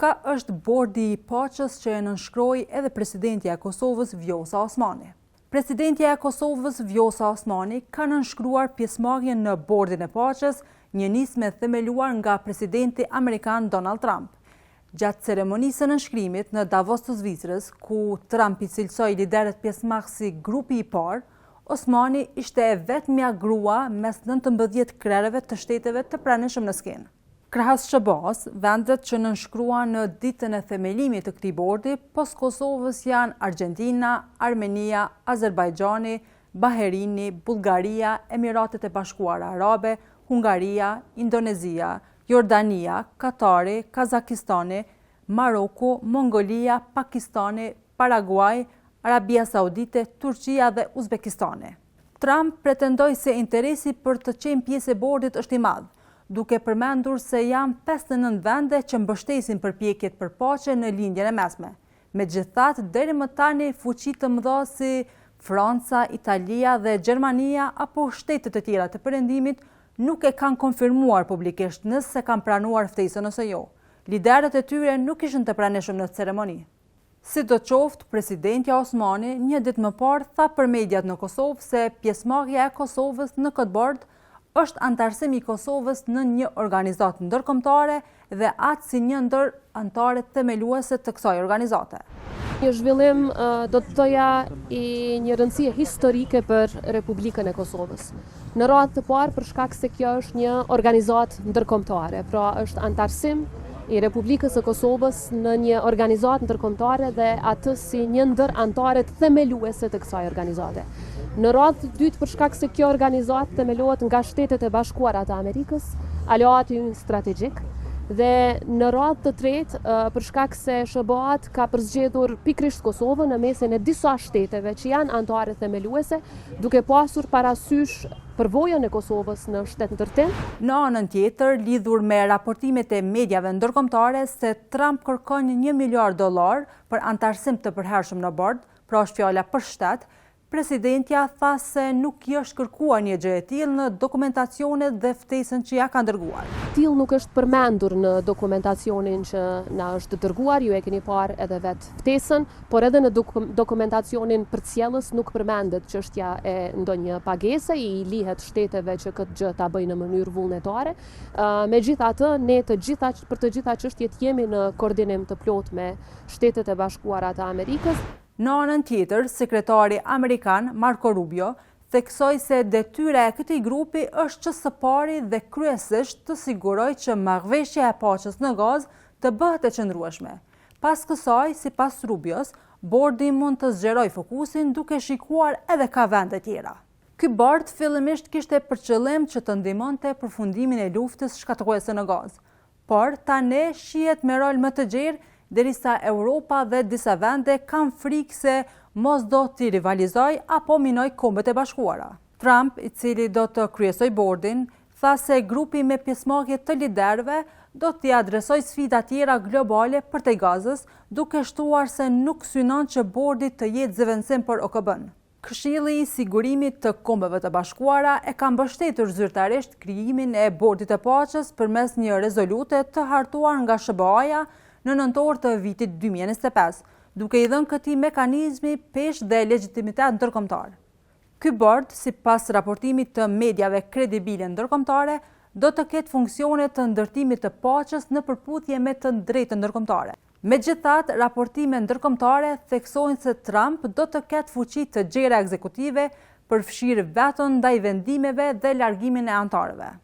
Çka është bordi i paqes që e nënshkroi edhe presidentja e Kosovës Vjosa Osmani? Presidentja e Kosovës Vjosa Osmani ka nënshkruar pjesëmarrjen në bordin e paqes, një nismë e themeluar nga presidenti amerikan Donald Trump. Gjatë ceremonisë së nënshkrimit në Davos të Zvicrës, ku Trump i cilësoi liderët pjesëmarrës si grupi i parë, Osmani ishte e vetmja grua mes 19 krerëve të shteteve të pranishëm në skenë. Krahas SBA-s, vendet që nënshkruan në ditën e themelimit të këtij bordi pas Kosovës janë Argentina, Armenia, Azerbajxhani, Baherini, Bullgaria, Emiratet e Bashkuara Arabe, Hungaria, Indonezia, Jordania, Katari, Kazakistani, Maroku, Mongolia, Pakistani, Paraguay, Arabia Saudite, Turqia dhe Uzbekistani. Trump pretendoi se interesi për të qenë pjesë e bordit është i madh, duke përmendur se janë 59 vende që mbështesin përpjekjet për paqe në lindjen e mesme. Megjithatë, deri më tani fuqi të mëdha si Franca, Italia dhe Gjermania apo shtetet e tjera të Perëndimit nuk e kanë konfirmuar publikisht nëse kanë pranuar ftesën ose jo. Liderët e tyre nuk ishin të pranishëm në ceremoni. Sidoqoftë, presidentja Osmani një ditë më parë tha për mediat në Kosovë se pjesëmarrja e Kosovës në këtë bord është antarësimi i Kosovës në një organizatë ndërkombëtare dhe atë si një ndër anëtarët themeluese të kësaj organizate. Një zhvillim do të thoja i një rëndësie historike për Republikën e Kosovës. Në radhë të parë për shkak se kjo është një organizatë ndërkombëtare, pra është antarësim i Republikës së Kosovës në një organizatë ndërkombëtare dhe atë si një ndër anëtarët themeluese të kësaj organizate. Në radhë të dytë për shkak se kjo organizatë themelohet nga Shtetet e Bashkuara të Amerikës, aleati ynë strategjik, dhe në radhë të tretë për shkak se SBA-t ka përzgjedhur pikërisht Kosovën në mesin e disa shteteve që janë anëtare themeluese, duke pasur parasysh përvojën e Kosovës në shtet ndërtim. Në anën tjetër, lidhur me raportimet e mediave ndërkombëtare se Trump kërkon $1 miliard për antarësim të përhershëm në bord, pra është fjala për shtet, presidentja tha se nuk i është kërkuar një gjë e tillë në dokumentacionet dhe ftesën që ja ka dërguar. Tillë nuk është përmendur në dokumentacionin që na është dërguar, ju e keni parë edhe vetë ftesën, por edhe në dokumentacionin përcjellës nuk përmendet çështja e ndonjë pagese, i lihet shteteve që këtë gjë ta bëjnë në mënyrë vullnetare. Megjithatë, ne për të gjitha çështjet jemi në koordinim të plotë me Shtetet e Bashkuara të Amerikës. Në anën tjetër, sekretari amerikan Marco Rubio theksoi se detyra e këtij grupi është që së pari dhe kryesisht të sigurojë që marrëveshja e paqes në Gazë të bëhet e qëndrueshme. Pas kësaj, sipas Rubios, bordi mund të zgjerojë fokusin duke shikuar edhe ka vende tjera. Ky bord fillimisht kishte për qëllim që të ndihmonte përfundimin e luftës shkatërruese në Gazë, por tani shihet me rol më të gjerë derisa Europa dhe disa vende kanë frikë se mos do t'i rivalizoj apo minoj Kombet e Bashkuara. Trump, i cili do të kryesoj bordin, tha se grupi me pjesëmarrje të liderëve do t'i adresoj sfida tjera globale për te Gazës, duke shtuar se nuk synon që bordi të jetë zëvendësim për OKB-n. Këshilli i Sigurimit të Kombeve të Bashkuara e ka mbështetur zyrtarisht krijimin e bordit të paqes përmes një rezolute të hartuar nga SBA-ja në nëntor të vitit 2025, duke i dhënë këtij mekanizmi peshë dhe legjitimitet ndërkombëtar. Ky bord, sipas raportimit të mediave kredibile ndërkombëtare, do të ketë funksione të ndërtimit të paqes në përputhje me të drejtën ndërkombëtare. Megjithatë, raportime ndërkombëtare theksojnë se Trump do të ketë fuqi të gjera ekzekutive, përfshirë veton ndaj vendimeve dhe largimin e anëtarëve.